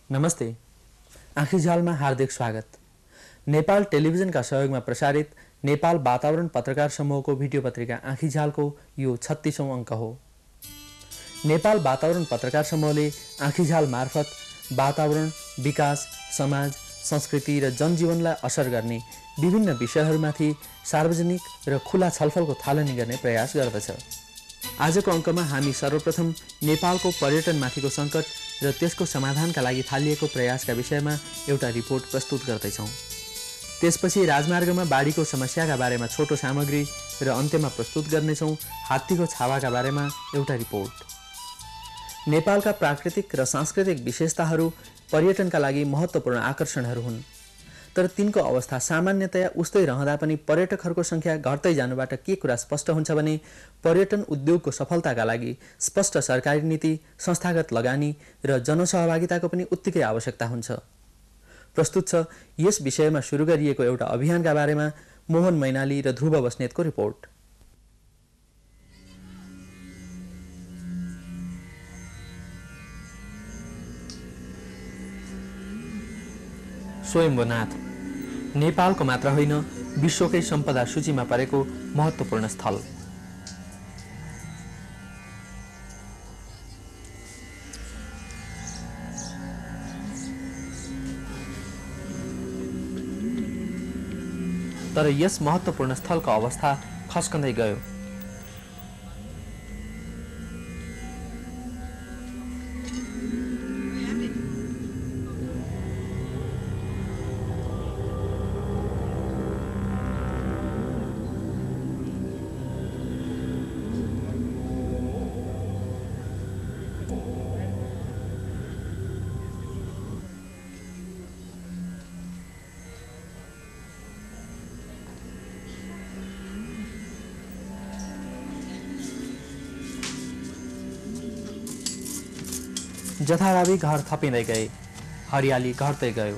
नमस्ते। आँखीझ्यालमा हार्दिक स्वागत। नेपाल टेलिभिजनका सहयोगमा प्रसारित नेपाल वातावरण पत्रकार समूहको भिडियो पत्रिका आँखीझ्यालको यो 36औं अङ्क हो। नेपाल वातावरण पत्रकार समूहले आँखीझ्याल मार्फत वातावरण, विकास, समाज, संस्कृति र जनजीवनलाई असर गर्ने विभिन्न विषयहरूमाथि सार्वजनिक र खुला छलफलको थालनी गर्ने प्रयास गर्दछ। आजको अङ्कमा हामी सर्वप्रथम नेपालको पर्यटनमाथिको सङ्कट र त्यसको समाधानका लागि थालिएको प्रयासका विषयमा एउटा रिपोर्ट प्रस्तुत गर्दैछौँ। त्यसपछि राजमार्गमा बाढीको समस्याका बारेमा छोटो सामग्री र अन्त्यमा प्रस्तुत गर्नेछौँ हात्तीको छावाका बारेमा एउटा रिपोर्ट। नेपालका प्राकृतिक र सांस्कृतिक विशेषताहरू पर्यटनका लागि महत्त्वपूर्ण आकर्षणहरू हुन्, तर तिनको अवस्था सामान्यतया उस्तै रहँदा पनि पर्यटकहरूको सङ्ख्या घट्दै जानुबाट के कुरा स्पष्ट हुन्छ भने पर्यटन उद्योगको सफलताका लागि स्पष्ट सरकारी नीति, संस्थागत लगानी र जनसहभागिताको पनि उत्तिकै आवश्यकता हुन्छ। प्रस्तुत छ यस विषयमा सुरु गरिएको एउटा अभियानका बारेमा मोहन मैनाली र ध्रुव बस्नेतको रिपोर्ट। स्वयम्भूनाथ नेपालको मात्र होइन, विश्वकै सम्पदा सूचीमा परेको महत्त्वपूर्ण स्थल। तर यस महत्त्वपूर्ण स्थलको अवस्था खस्कँदै गयो। जथाभावी घर थपिँदै गए, हरियाली घट्दै गयो।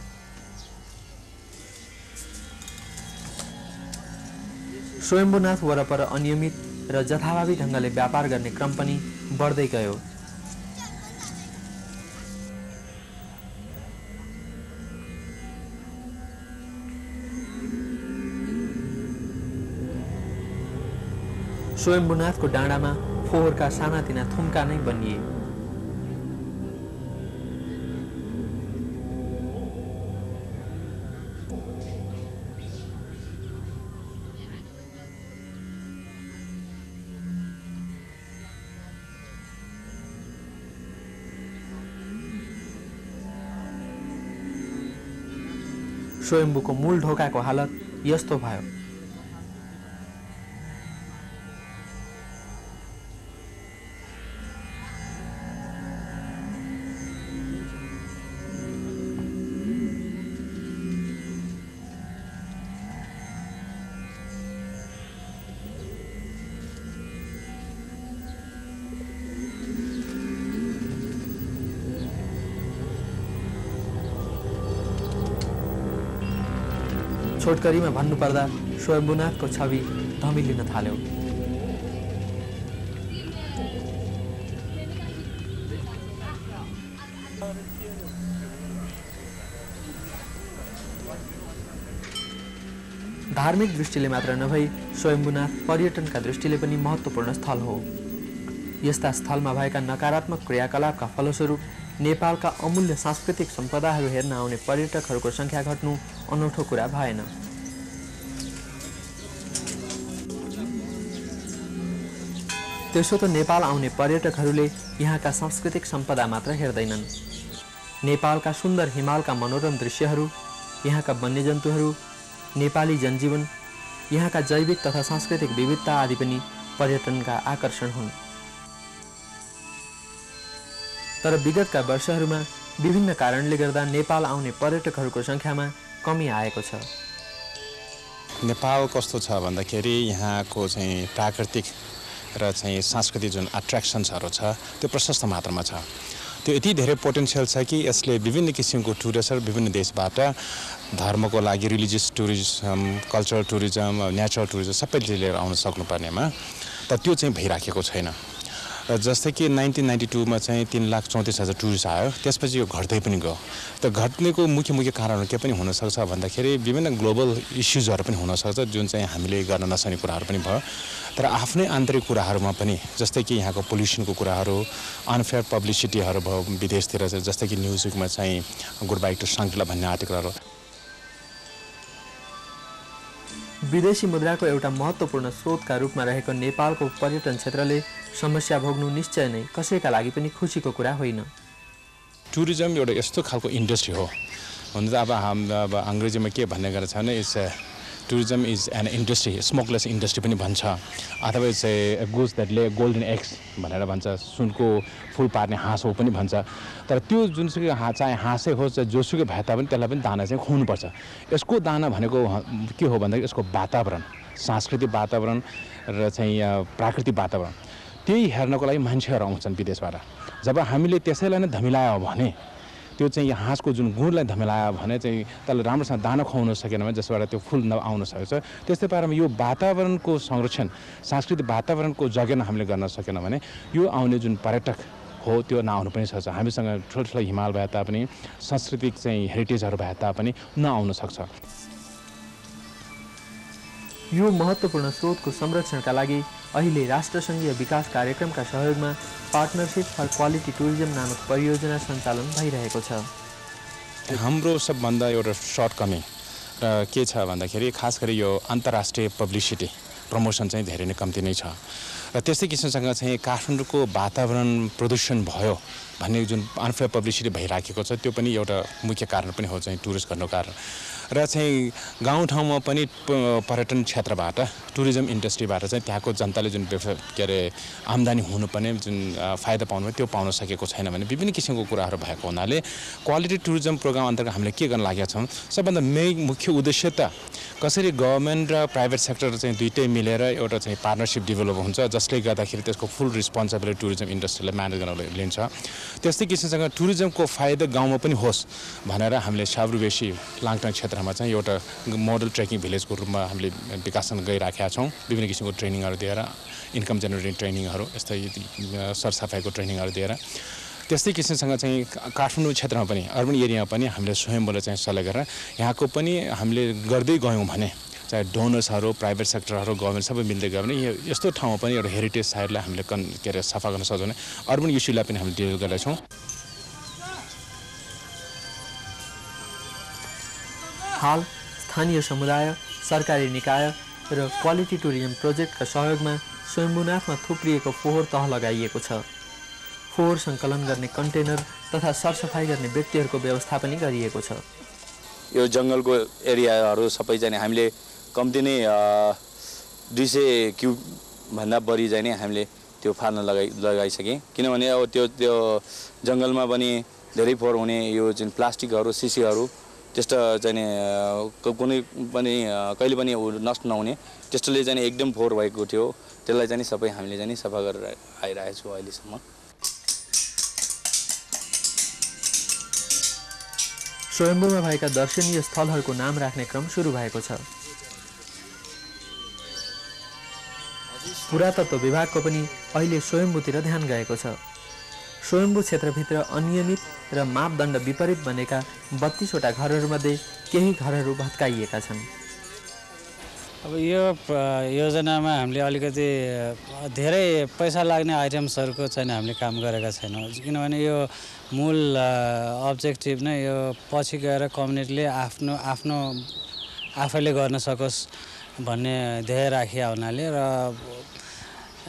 स्वयम्भूनाथ वरपर अनियमित र जथाभावी ढङ्गले व्यापार गर्ने क्रम पनि बढ्दै गयो। स्वयम्भूनाथको डाँडामा फोहोरका सानातिना थुम्का नै बनिए। स्वयम्भूको मूल ढोकाको हालत यस्तो भयो। छोटकरीमा भन्नुपर्दा स्वयम्भूनाथको छवि धमिलिन थाल्यो। धार्मिक दृष्टिले मात्र नभई स्वयम्भूनाथ पर्यटनका दृष्टिले पनि महत्त्वपूर्ण स्थल हो। यस्ता स्थलमा भएका नकारात्मक क्रियाकलापका फलस्वरूप नेपालका अमूल्य सांस्कृतिक सम्पदाहरू हेर्न आउने पर्यटकहरूको सङ्ख्या घट्नु अनौठो कुरा भएन। त्यसो त नेपाल आउने पर्यटकहरूले यहाँका सांस्कृतिक सम्पदा मात्र हेर्दैनन्। नेपालका सुन्दर हिमालका मनोरम दृश्यहरू, यहाँका वन्यजन्तुहरू, नेपाली जनजीवन, यहाँका जैविक तथा सांस्कृतिक विविधता आदि पनि पर्यटनका आकर्षण हुन्। तर विगतका वर्षहरूमा विभिन्न कारणले गर्दा नेपाल आउने पर्यटकहरूको सङ्ख्यामा कमी आएको छ। नेपाल कस्तो छ भन्दाखेरि यहाँको चाहिँ प्राकृतिक र चाहिँ सांस्कृतिक जुन एट्र्याक्सन्सहरू छ त्यो प्रशस्त मात्रामा छ। त्यो यति धेरै पोटेन्सियल छ कि यसले विभिन्न किसिमको टुरिस्टहरू विभिन्न देशबाट धर्मको लागि religious tourism, cultural tourism, natural tourism सबै लिएर आउन सक्नुपर्नेमा तर त्यो चाहिँ भइराखेको छैन। र जस्तै कि 1992 मा चाहिँ 3,34,000 टुरिस्ट आयो, त्यसपछि यो घट्दै पनि गयो। त घट्नेको मुख्य कारणहरू के पनि हुनसक्छ भन्दाखेरि विभिन्न ग्लोबल इस्युजहरू पनि हुनसक्छ, जुन चाहिँ हामीले गर्न नसक्ने कुराहरू पनि भयो। तर आफ्नै आन्तरिक कुराहरूमा पनि जस्तै कि यहाँको पोल्युसनको कुराहरू, अनफेयर पब्लिसिटीहरू भयो विदेशतिर, जस्तै कि न्युजविकमा चाहिँ गुड बाई टु साङ्ग्रिला भन्ने आर्टिकलहरू। विदेशी मुद्राको एउटा महत्त्वपूर्ण स्रोतका रूपमा रहेको नेपालको पर्यटन क्षेत्रले समस्या भोग्नु निश्चय नै कसैका लागि पनि खुसीको कुरा होइन। टुरिज्म एउटा यस्तो खालको इन्डस्ट्री हो, हुन त अब अङ्ग्रेजीमा के भन्ने गरेको छ भने tourism is an industry, smokeless industry पनि भन्छ, अथवा चाहिँ गुड्स द्याट ले गोल्डन एग्स भनेर भन्छ, सुनको फुल पार्ने हाँस हो पनि भन्छ। तर त्यो जुनसुकै चाहे हाँसै होस् जोसुकै भए तापनि त्यसलाई पनि दाना चाहिँ खुवाउनुपर्छ। यसको दाना भनेको के हो भन्दाखेरि यसको वातावरण, सांस्कृतिक वातावरण र चाहिँ प्राकृतिक वातावरण, त्यही हेर्नको लागि मान्छेहरू आउँछन् विदेशबाट। जब हामीले त्यसैलाई नै धमिलायो भने, त्यो चाहिँ हाँसको जुन गुणलाई धमिलायो भने चाहिँ त्यसलाई राम्रोसँग दाना खुवाउन सकेन भने जसबाट त्यो फुल नआउन सक्छ। त्यस्तै पारामा यो वातावरणको संरक्षण, सांस्कृतिक वातावरणको जगेर्ना हामीले गर्न सकेन भने यो आउने जुन पर्यटक हो त्यो नआउनु पनि सक्छ। हामीसँग ठुल्ठुलो हिमाल भए तापनि, सांस्कृतिक चाहिँ हेरिटेजहरू भए तापनि नआउन सक्छ। यो महत्त्वपूर्ण स्रोतको संरक्षणका लागि अहिले राष्ट्रसङ्घीय विकास कार्यक्रमका सहयोगमा पार्टनरसिप फर क्वालिटी टुरिज्म नामक परियोजना सञ्चालन भइरहेको छ। हाम्रो सबभन्दा एउटा सर्टकमिङ के छ भन्दाखेरि खास गरी यो अन्तर्राष्ट्रिय पब्लिसिटी प्रमोसन चाहिँ धेरै नै कम्ती नै छ। र त्यस्तै किसिमसँग चाहिँ काठमाडौँको वातावरण प्रदूषण भयो भन्ने जुन अनफेयर पब्लिसिटी भइराखेको छ, त्यो पनि एउटा मुख्य कारण पनि हो चाहिँ टुरिस्ट गर्नुको कारण। र चाहिँ गाउँठाउँमा पनि पर्यटन क्षेत्रबाट, टुरिज्म इन्डस्ट्रीबाट चाहिँ त्यहाँको जनताले जुन के अरे आम्दानी हुनुपर्ने जुन फाइदा पाउनु त्यो पाउन सकेको छैन भने विभिन्न किसिमको कुराहरू भएको हुनाले क्वालिटी टुरिज्म प्रोग्राम अन्तर्गत हामीले के गर्न लागेका छौँ, सबभन्दा मुख्य उद्देश्य त कसरी गभर्मेन्ट र प्राइभेट सेक्टर चाहिँ दुइटै मिलेर एउटा चाहिँ पार्टनरसिप डेभलप हुन्छ, जसले गर्दाखेरि त्यसको फुल रिस्पोन्सिबिलिटी टुरिज्म इन्डस्ट्रीलाई म्यानेज गर्न लिन्छ। त्यस्तै किसिमसँग टुरिज्मको फाइदा गाउँमा पनि होस् भनेर हामीले साब्रुबेसी लाङटाङ क्षेत्रमा चाहिँ एउटा मोडल ट्रेकिङ भिलेजको रूपमा हामीले विकासन गरिराखेका छौँ। विभिन्न किसिमको ट्रेनिङहरू दिएर, इन्कम जेनेरेटिङ ट्रेनिङहरू, यस्तै सरसफाइको ट्रेनिङहरू दिएर। त्यस्तै किसिमसँग चाहिँ काठमाडौँ क्षेत्रमा पनि, अर्बन एरियामा पनि हामीले स्वयम्बाट चाहिँ सल्लाह गरेर यहाँको पनि हामीले गर्दै गयौँ भने चाहे डोनर्सहरू, प्राइभेट सेक्टरहरू, गभर्मेन्ट सबै मिल्दै गयो भने यस्तो ठाउँमा पनि एउटा हेरिटेज साइटलाई हामीले के अरे सफा गर्न सक्छौँ भने अर्बन इस्युलाई पनि हामीले डिल गरेका छौँ। हाल स्थानीय समुदाय, सरकारी निकाय र क्वालिटी टुरिज्म प्रोजेक्टका सहयोगमा स्वयम्भूनाथमा थुप्रिएको फोहोर तह लगाइएको छ। फोहोर सङ्कलन गर्ने कन्टेनर तथा सरसफाइ गर्ने व्यक्तिहरूको व्यवस्था पनि गरिएको छ। यो जङ्गलको एरियाहरू सबै चाहिँ हामीले कम्ती नै 200 क्युब भन्दा बढी चाहिँ नै हामीले त्यो फाल्न लगाइसकेँ। किनभने अब त्यो जङ्गलमा पनि धेरै फोहोर हुने यो जुन प्लास्टिकहरू, सिसीहरू त्यस्तो चाहिँ कुनै पनि कहिले पनि नष्ट नहुने त्यस्तोले चाहिँ एकदम फोहोर भएको थियो। त्यसलाई चाहिँ सबै हामीले चाहिँ सफा गरेर आइरहेको छु अहिलेसम्म। स्वयम्भूमा भएका दर्शनीय स्थलहरूको नाम राख्ने क्रम सुरु भएको छ। पुरातत्व विभागको पनि अहिले स्वयम्भूतिर ध्यान गएको छ। स्वयम्भू क्षेत्रभित्र अनियमित र मापदण्ड विपरीत बनेका 32वटा घरहरूमध्ये केही घरहरू भत्काइएका छन्। अब यो योजनामा हामीले अलिकति धेरै पैसा लाग्ने आइटम्सहरूको चाहिँ हामीले काम गरेका छैनौँ, किनभने यो मूल अब्जेक्टिभ नै यो पछि गएर कम्युनिटीले आफैले गर्न सकोस् भन्ने ध्येय राखिया हुनाले र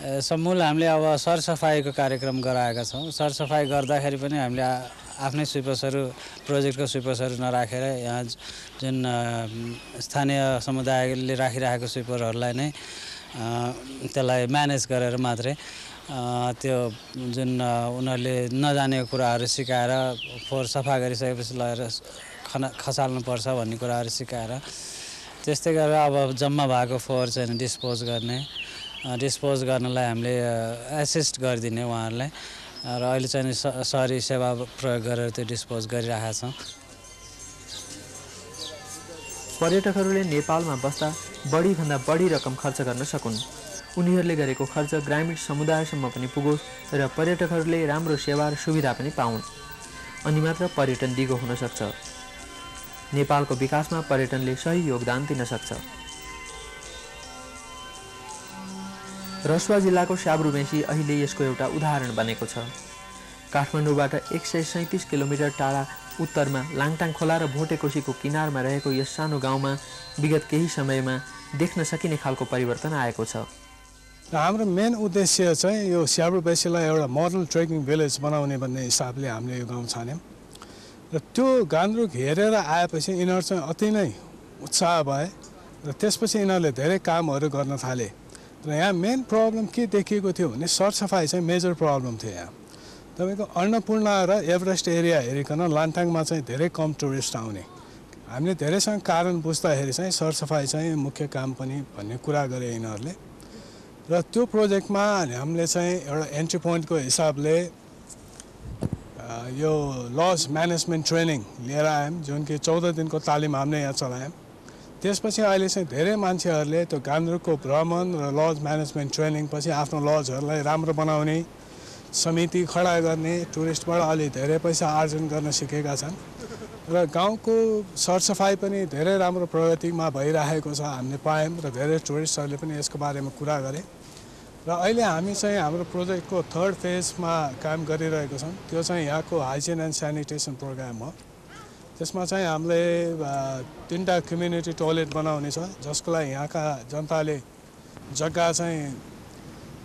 समूल हामीले अब सरसफाइको कार्यक्रम गराएका छौँ। सरसफाइ गर्दाखेरि पनि हामीले आफ्नै स्विपर्सहरू, प्रोजेक्टको स्विपर्सहरू नराखेर यहाँ जुन स्थानीय समुदायले राखिरहेको स्विपरहरूलाई नै त्यसलाई म्यानेज गरेर मात्रै त्यो जुन उनीहरूले नजानेको कुराहरू सिकाएर फोहोर सफा गरिसकेपछि लगेर खसाल्नुपर्छ भन्ने कुराहरू सिकाएर त्यस्तै गरेर अब जम्मा भएको फोहोर चाहिँ डिस्पोज गर्नलाई हामीले एसिस्ट गरिदिने उहाँहरूलाई र अहिले चाहिँ सहरी सेवा प्रयोग गरेर त्यो डिस्पोज गरिरहेका छौँ। पर्यटकहरूले नेपालमा बस्दा बढीभन्दा बढी रकम खर्च गर्न सकुन्, उनीहरूले गरेको खर्च ग्रामीण समुदायसम्म पनि पुगोस् र पर्यटकहरूले राम्रो सेवा र सुविधा पनि पाउन्, अनि मात्र पर्यटन दिगो हुन सक्छ। नेपालको विकासमा पर्यटनले सही योगदान दिन सक्छ। रसुवा जिल्लाको स्याब्रुमेसी अहिले यसको एउटा उदाहरण बनेको छ। काठमाडौँबाट 137 किलोमिटर टाढा उत्तरमा लाङटाङ खोला र भोटेकोसीको किनारमा रहेको यस सानो गाउँमा विगत केही समयमा देख्न सकिने खालको परिवर्तन आएको छ। हाम्रो मेन उद्देश्य चाहिँ यो स्याब्रुमेसीलाई एउटा मोडल ट्रेकिङ भिलेज बनाउने भन्ने हिसाबले हामीले यो गाउँ छान्यौँ र त्यो गान्द्रुक हेरेर आएपछि यिनीहरू चाहिँ अति नै उत्साह भए र त्यसपछि यिनीहरूले धेरै कामहरू गर्न थाले र यहाँ मेन प्रब्लम के देखिएको थियो भने सरसफाइ चाहिँ मेजर प्रब्लम थियो। यहाँ तपाईँको अन्नपूर्ण र एभरेस्ट एरिया हेरिकन लाङटाङमा चाहिँ धेरै कम टुरिस्ट आउने, हामीले धेरैसँग कारण बुझ्दाखेरि चाहिँ सरसफाइ चाहिँ मुख्य काम पनि भन्ने कुरा गरे यिनीहरूले र त्यो प्रोजेक्टमा हामीले चाहिँ एउटा एन्ट्री पोइन्टको हिसाबले यो लज म्यानेजमेन्ट ट्रेनिङ लिएर आयौँ, जुन कि 14 दिनको तालिम हामीले यहाँ चलायौँ। त्यसपछि अहिले चाहिँ धेरै मान्छेहरूले त्यो गान्द्रुकको भ्रमण र लज म्यानेजमेन्ट ट्रेनिङ पछि आफ्नो लजहरूलाई राम्रो बनाउने, समिति खडा गर्ने, टुरिस्टबाट अलि धेरै पैसा आर्जन गर्न सिकेका छन् र गाउँको सरसफाइ पनि धेरै राम्रो प्रगतिमा भइरहेको छ हामीले पायौँ र धेरै टुरिस्टहरूले पनि यसको बारेमा कुरा गरे र अहिले हामी चाहिँ हाम्रो प्रोजेक्टको 3rd फेजमा काम गरिरहेको छौँ। त्यो चाहिँ यहाँको हाइजिन एन्ड सेनिटेसन प्रोग्राम हो। त्यसमा चाहिँ हामीले 3टा कम्युनिटी टोयलेट बनाउने छ, जसको लागि यहाँका जनताले जग्गा चाहिँ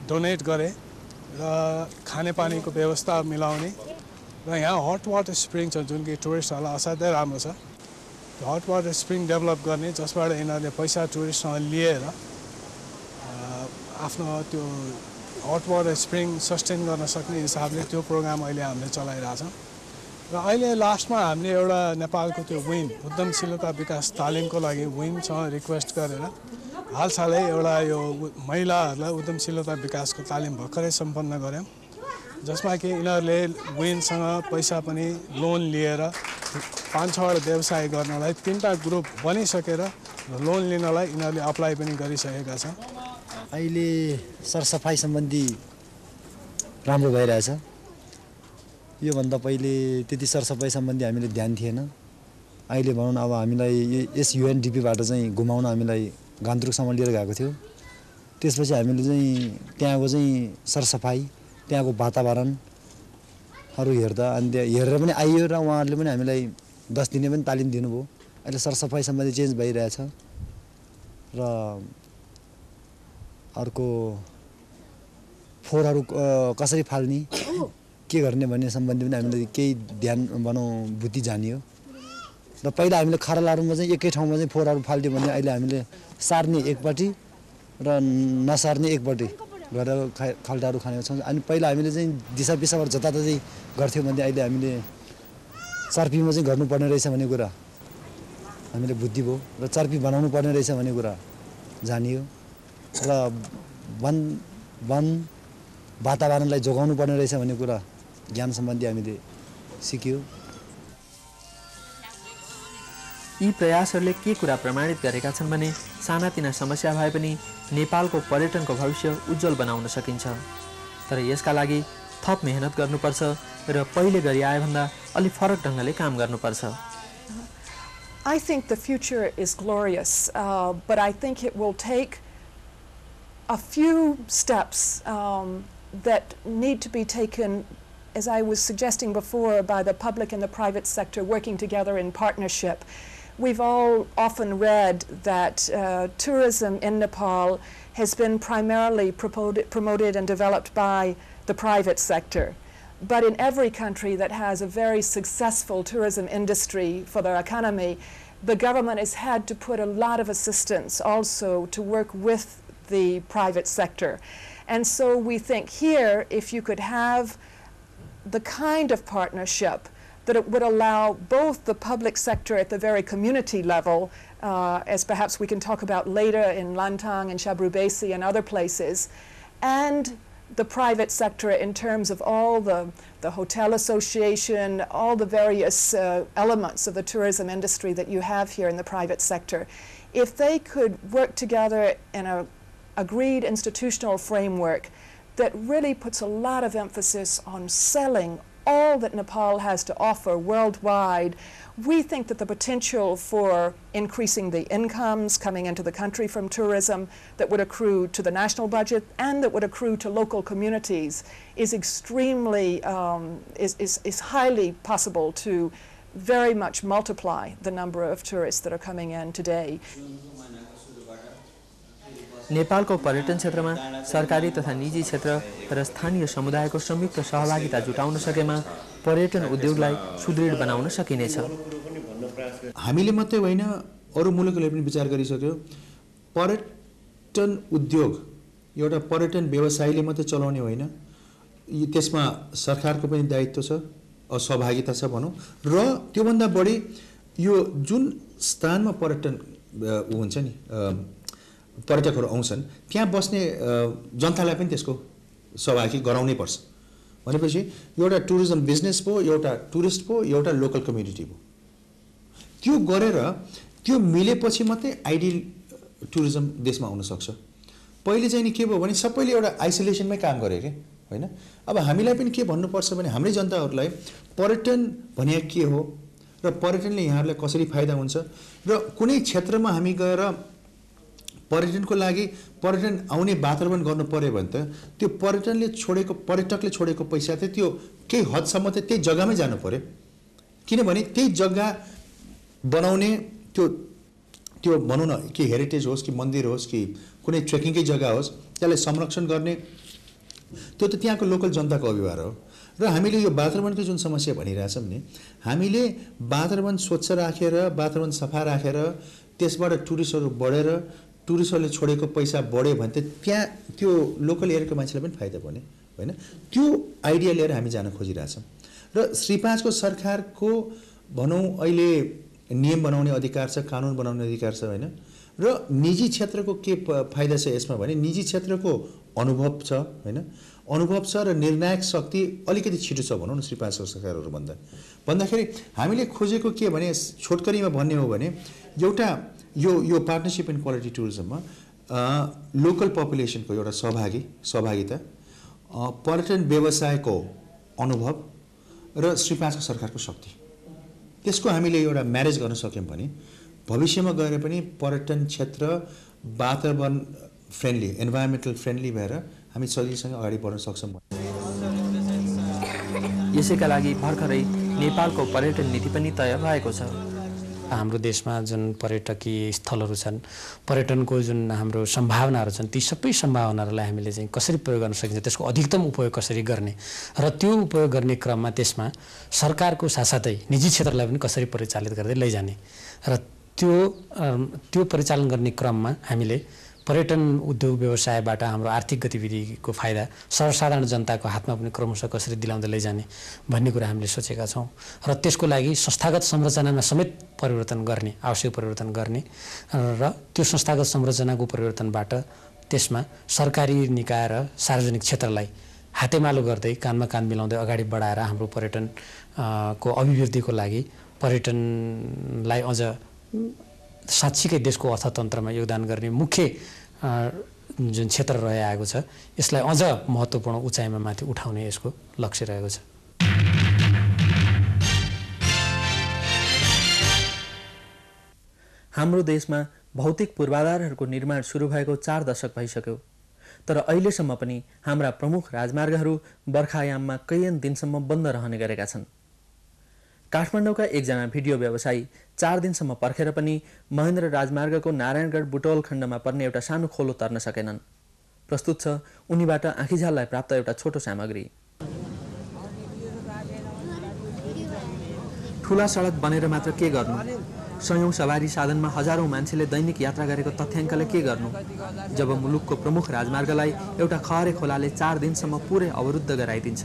डोनेट गरे र खानेपानीको व्यवस्था मिलाउने र यहाँ हट वाटर स्प्रिङ छ, जुन कि टुरिस्टहरूलाई असाध्यै राम्रो छ। त्यो हट वाटर स्प्रिङ डेभलप गर्ने, जसबाट यिनीहरूले पैसा टुरिस्टसँग लिएर आफ्नो त्यो हट वाटर स्प्रिङ सस्टेन गर्न सक्ने हिसाबले त्यो प्रोग्राम अहिले हामीले चलाइरहेछौँ र अहिले लास्टमा हामीले एउटा नेपालको त्यो विन उद्यमशीलता विकास तालिमको लागि विनसँग रिक्वेस्ट गरेर हालसालै एउटा यो महिलाहरूलाई उद्यमशीलता विकासको तालिम भर्खरै सम्पन्न गऱ्यौँ, जसमा कि यिनीहरूले विनसँग पैसा पनि लोन लिएर 5-6वटा व्यवसाय गर्नलाई 3टा ग्रुप बनिसकेर लोन लिनलाई यिनीहरूले अप्लाई पनि गरिसकेका छन्। अहिले सरसफाइ सम्बन्धी राम्रो भइरहेछ। योभन्दा पहिले त्यति सरसफाइ सम्बन्धी हामीले ध्यान थिएन। अहिले भनौँ न अब हामीलाई यस UNDP-बाट चाहिँ घुमाउन हामीलाई गान्तोकसम्म लिएर गएको थियो। त्यसपछि हामीले चाहिँ त्यहाँको चाहिँ सरसफाइ, त्यहाँको वातावरणहरू हेर्दा अनि त्यहाँ हेरेर पनि आइयो र उहाँहरूले पनि हामीलाई 10 दिने पनि तालिम दिनुभयो। अहिले सरसफाइ सम्बन्धी चेन्ज भइरहेछ र अर्को फोहोरहरू कसरी फाल्ने के गर्ने भन्ने सम्बन्धी पनि हामीले केही ध्यान भनौँ बुद्धि जानियो र पहिला हामीले खरालाहरूमा चाहिँ एकै ठाउँमा चाहिँ फोहोरहरू फाल्थ्यो भने अहिले हामीले सार्ने एकपट्टि र नसार्ने एकपट्टि गरेर खाल्टाहरू खानेको छौँ। अनि पहिला हामीले चाहिँ दिशा पिसाबाट जताततै गर्थ्यौँ भने अहिले हामीले चर्पीमा चाहिँ गर्नुपर्ने रहेछ भन्ने कुरा हामीले बुद्धि भयो र चर्पी बनाउनु पर्ने रहेछ भन्ने कुरा जानियो र वन वातावरणलाई जोगाउनु पर्ने रहेछ भन्ने कुरा ज्ञान सम्बन्धी हामीले सिक्यौँ। यी प्रयासहरूले के कुरा प्रमाणित गरेका छन् भने सानातिना समस्या भए पनि नेपालको पर्यटनको भविष्य उज्जवल बनाउन सकिन्छ, तर यसका लागि थप मेहनत गर्नुपर्छ र पहिले गरी आएभन्दा अलि फरक ढङ्गले काम गर्नुपर्छ। I think the future is glorious, but I think it will take a few steps that need to be taken, as I was suggesting before, by the public and the private sector working together in partnership. We've all often read that tourism in Nepal has been primarily promoted and developed by the private sector. But in every country that has a very successful tourism industry for their economy, the government has had to put a lot of assistance also to work with the private sector. And so we think here, if you could have the kind of partnership that it would allow both the public sector at the very community level, as perhaps we can talk about later in Lantang and Shabrubesi and other places, and the private sector in terms of all the hotel association, all the various elements of the tourism industry that you have here in the private sector. If they could work together in a agreed institutional framework that really puts a lot of emphasis on selling all that Nepal has to offer worldwide, we think that the potential for increasing the incomes coming into the country from tourism that would accrue to the national budget and that would accrue to local communities is extremely, is highly possible to very much multiply the number of tourists that are coming in today. नेपालको पर्यटन क्षेत्रमा सरकारी तथा निजी क्षेत्र र स्थानीय समुदायको संयुक्त सहभागिता जुटाउन सकेमा पर्यटन उद्योगलाई सुदृढ बनाउन सकिनेछ। हामीले मात्रै होइन अरू मुलुकहरूले पनि विचार गरिसक्यो पर्यटन उद्योग एउटा पर्यटन व्यवसायले मात्रै चलाउने होइन, त्यसमा सरकारको पनि दायित्व छ, सहभागिता छ भनौँ। र त्योभन्दा बढी यो जुन स्थानमा पर्यटन हुन्छ नि पर्यटकहरू आउँछन् त्यहाँ बस्ने जनतालाई पनि त्यसको सहभागी गराउनै पर्छ। भनेपछि एउटा टुरिज्म बिजनेस भयो, एउटा टुरिस्ट भयो, एउटा लोकल कम्युनिटी भयो। त्यो गरेर त्यो मिलेपछि मात्रै आइडियल टुरिज्म देशमा आउन सक्छ। पहिले चाहिँ नि के भयो भने सबैले एउटा आइसोलेसनमै काम गरे के होइन। अब हामीलाई पनि के भन्नुपर्छ भने हाम्रै जनताहरूलाई पर्यटन भने के हो र पर्यटनले यहाँहरूलाई कसरी फाइदा हुन्छ र कुनै क्षेत्रमा हामी गएर पर्यटनको लागि पर्यटन आउने वातावरण गर्नु पर्यो भने त त्यो पर्यटकले छोडेको पैसा चाहिँ त्यो केही हदसम्म त त्यही जग्गामै जानु पर्यो। किनभने त्यही जग्गा बनाउने त्यो भनौँ न कि हेरिटेज होस् कि मन्दिर होस् कि कुनै ट्रेकिङकै जग्गा होस् त्यसलाई संरक्षण गर्ने त्यो त त्यहाँको लोकल जनताको अभिभार हो। र हामीले यो वातावरणको जुन समस्या भनिरहेछौँ नि, हामीले वातावरण स्वच्छ राखेर वातावरण सफा राखेर त्यसबाट टुरिस्टहरू बढेर टुरिस्टहरूले छोडेको पैसा बढ्यो भने त त्यहाँ त्यो लोकल एरियाको मान्छेलाई पनि फाइदा पर्ने होइन। त्यो आइडिया लिएर हामी जान खोजिरहेछौँ। र श्री 5 को सरकारको भनौँ अहिले नियम बनाउने अधिकार छ, कानुन बनाउने अधिकार छ होइन। र निजी क्षेत्रको के फाइदा छ यसमा भने निजी क्षेत्रको अनुभव छ होइन, अनुभव छ र निर्णायक शक्ति अलिकति छिटो छ भनौँ न श्री 5 को सरकारहरू भन्दाखेरि हामीले खोजेको के भने छोटकरीमा भन्ने हो भने एउटा यो पार्टनरशिप इन क्वालिटी टुरिज्ममा लोकल पपुलेसनको एउटा सहभागिता, पर्यटन व्यवसायको अनुभव र श्री 5 को सरकारको शक्ति, त्यसको हामीले एउटा म्यारेज गर्न सक्यौँ भने भविष्यमा गएर पनि पर्यटन क्षेत्र वातावरण फ्रेन्डली, इन्भाइरोमेन्टल फ्रेन्डली भएर हामी सजिलोसँग अगाडि बढ्न सक्छौँ। यसैका लागि भर्खरै नेपालको पर्यटन नीति पनि तय भएको छ। हाम्रो देशमा जुन पर्यटकीय स्थलहरू छन्, पर्यटनको जुन हाम्रो सम्भावनाहरू छन्, ती सबै सम्भावनाहरूलाई हामीले चाहिँ कसरी प्रयोग गर्न सकिन्छ, त्यसको अधिकतम उपयोग कसरी गर्ने र त्यो उपयोग गर्ने क्रममा त्यसमा सरकारको साथसाथै निजी क्षेत्रलाई पनि कसरी परिचालित गर्दै लैजाने र त्यो परिचालन गर्ने क्रममा हामीले पर्यटन उद्योग व्यवसायबाट हाम्रो आर्थिक गतिविधिको फाइदा सर्वसाधारण जनताको हातमा पनि क्रमशः कसरी दिलाउँदै लैजाने भन्ने कुरा हामीले सोचेका छौँ। र त्यसको लागि संस्थागत संरचनामा समेत परिवर्तन गर्ने, आवश्यक परिवर्तन गर्ने र त्यो संस्थागत संरचनाको परिवर्तनबाट त्यसमा सरकारी निकाय र सार्वजनिक क्षेत्रलाई हातेमालो गर्दै कानमा कान मिलाउँदै अगाडि बढाएर हाम्रो पर्यटनको अभिवृद्धिको लागि पर्यटनलाई अझ साँच्चीकै देशको अर्थतन्त्रमा योगदान गर्ने मुख्य जुन क्षेत्र रहिआएको छ यसलाई अझ महत्त्वपूर्ण उचाइमा माथि उठाउने यसको लक्ष्य रहेको छ। हाम्रो देशमा भौतिक पूर्वाधारहरूको निर्माण सुरु भएको 4 दशक भइसक्यो, तर अहिलेसम्म पनि हाम्रा प्रमुख राजमार्गहरू बर्खायाममा कैयन दिनसम्म बन्द रहने गरेका छन्। काठमाडौँका एकजना भिडियो व्यवसायी 4 दिनसम्म पर्खेर पनि महेन्द्र राजमार्गको नारायणगढ बुटवल खण्डमा पर्ने एउटा सानो खोलो तर्न सकेनन्। प्रस्तुत छ उनीबाट आँखीझाललाई प्राप्त एउटा छोटो सामग्री। ठुला सडक बनेर मात्र के गर्नु, सयौं सवारी साधनमा हजारौं मान्छेले दैनिक यात्रा गरेको तथ्याङ्कले के गर्नु जब मुलुकको प्रमुख राजमार्गलाई एउटा खहरे खोलाले 4 दिनसम्म पुरै अवरुद्ध गराइदिन्छ।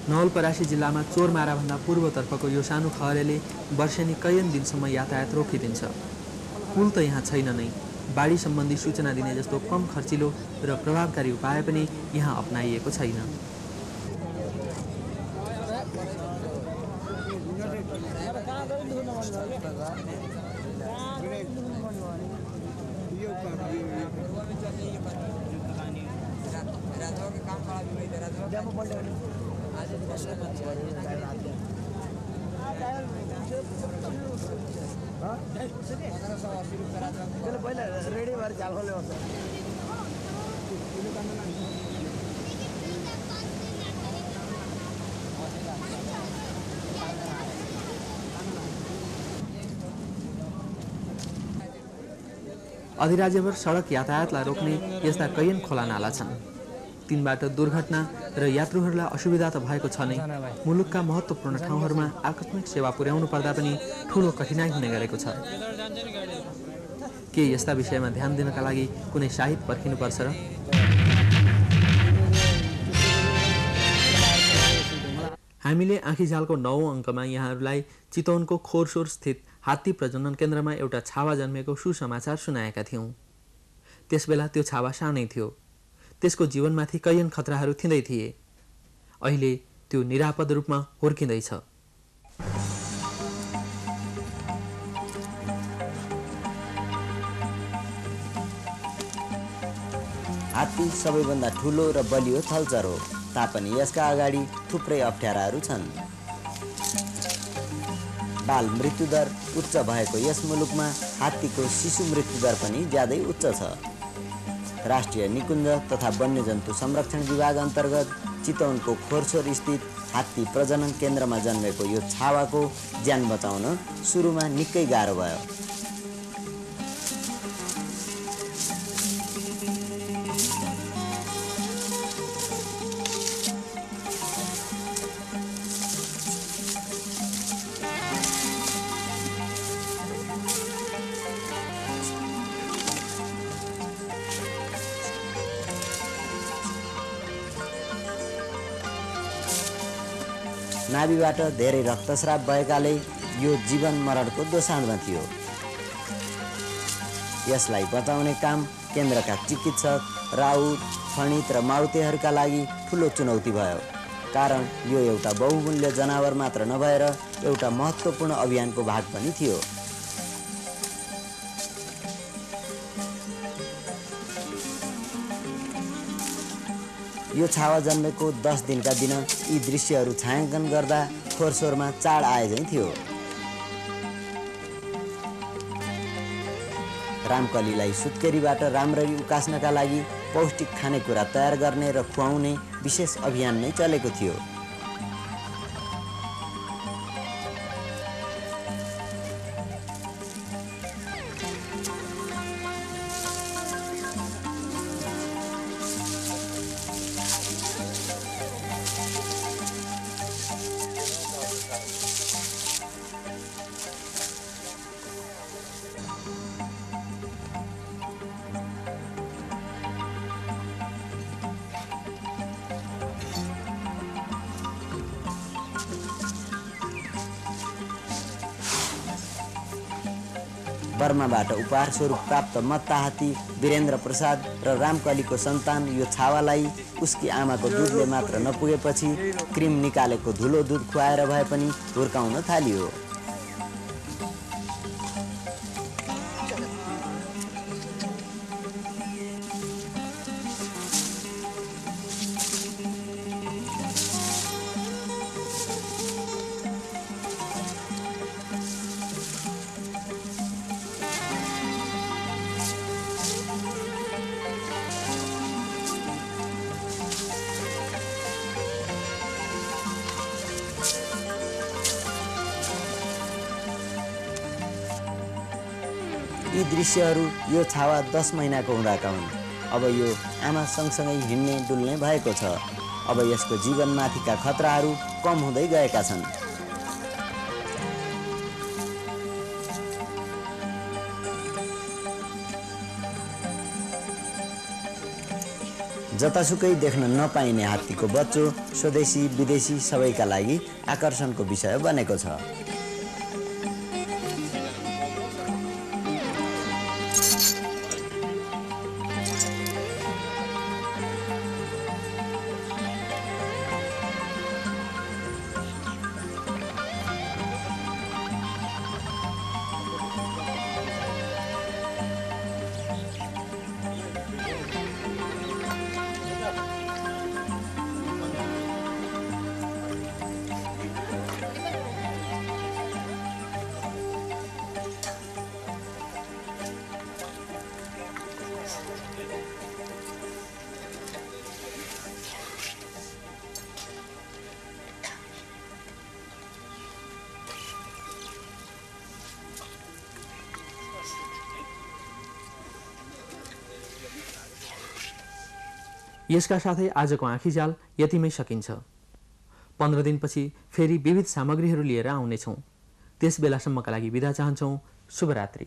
नवलपरासी जिल्लामा चोरमाराभन्दा पूर्वतर्फको यो सानो खहरेले वर्षेनी कैयन दिनसम्म यातायात रोकिदिन्छ। पुल त यहाँ छैन नै, बाढी सम्बन्धी सूचना दिने जस्तो कम खर्चिलो र प्रभावकारी उपाय पनि यहाँ अपनाइएको छैन। अधिराज्यभर सडक यातायातलाई रोक्ने यस्ता कैयन खोला नाला छन्। तिनबाट दुर्घटना र यात्रुहरूलाई असुविधा त भएको छ नै, मुलुकका महत्त्वपूर्ण ठाउँहरूमा आकस्मिक सेवा पुर्याउनु पर्दा पनि ठूलो कठिनाइ हुने गरेको छ। के यस्ता विषयमा ध्यान दिनका लागि कुनै साहित्य पर्खिनुपर्छ र? हामीले आँखीझालको 9औं अङ्कमा यहाँहरूलाई चितवनको खोरसोर स्थित हात्ती प्रजनन केन्द्रमा एउटा छावा जन्मेको सुसमाचार सुनाएका थियौं। त्यसबेला त्यो छावा सानै थियो। त्यसको जीवनमाथि कैयन खतराहरू थिँदै थिए। अहिले त्यो निरापद रूपमा हुर्किँदैछ। हात्ती सबैभन्दा ठुलो र बलियो थलचर हो, तापनि यसका अगाडि थुप्रै अप्ठ्याराहरू छन्। बाल मृत्युदर उच्च भएको यस मुलुकमा हात्तीको शिशु मृत्युदर पनि ज्यादै उच्च छ। राष्ट्रिय निकुञ्ज तथा वन्यजन्तु संरक्षण विभाग अन्तर्गत चितवनको खोरसोर स्थित हात्ती प्रजनन केन्द्रमा जन्मेको यो छावाको ज्यान बचाउन सुरुमा निकै गाह्रो भयो। नाभिबाट धेरै रक्तस्राव भएकाले यो जीवन मरणको दोसाँधमा थियो। यसलाई बचाउने काम केन्द्रका चिकित्सक, राउत, फणित र माउतेहरूका लागि ठुलो चुनौती भयो। कारण यो एउटा बहुमूल्य जनावर मात्र नभएर एउटा महत्त्वपूर्ण अभियानको भाग पनि थियो। यो छावा जन्मेको 10 दिनका दिन यी दृश्यहरू छायाङ्कन गर्दा खोरसोरमा चाड आए झैँ थियो। रामकलीलाई सुत्केरीबाट राम्ररी उकास्नका लागि पौष्टिक खानेकुरा तयार गर्ने र खुवाउने विशेष अभियान नै चलेको थियो। बर्माबाट उपहार स्वरूप प्राप्त मत्ता हात्ती वीरेन्द्र प्रसाद र रामकलीको सन्तान यो छावालाई उसकी आमाको दुधले मात्र नपुगेपछि क्रिम निकालेको धुलो दुध खुवाएर भए पनि हुर्काउन थालियो। यी दृश्यहरू यो छावा 10 महिनाको हुँदाका हुन्। अब यो आमा सँगसँगै हिँड्ने डुल्ने भएको छ। अब यसको जीवनमाथिका खतराहरू कम हुँदै गएका छन्। जतासुकै देख्न नपाइने हात्तीको बच्चो स्वदेशी विदेशी सबैका लागि आकर्षणको विषय बनेको छ। यसका साथै आजको आँखीजाल यतिमै सकिन्छ। 15 दिनपछि फेरि विविध सामग्रीहरू लिएर आउनेछौँ। त्यस बेलासम्मका लागि बिदा चाहन्छौँ। शुभरात्रि।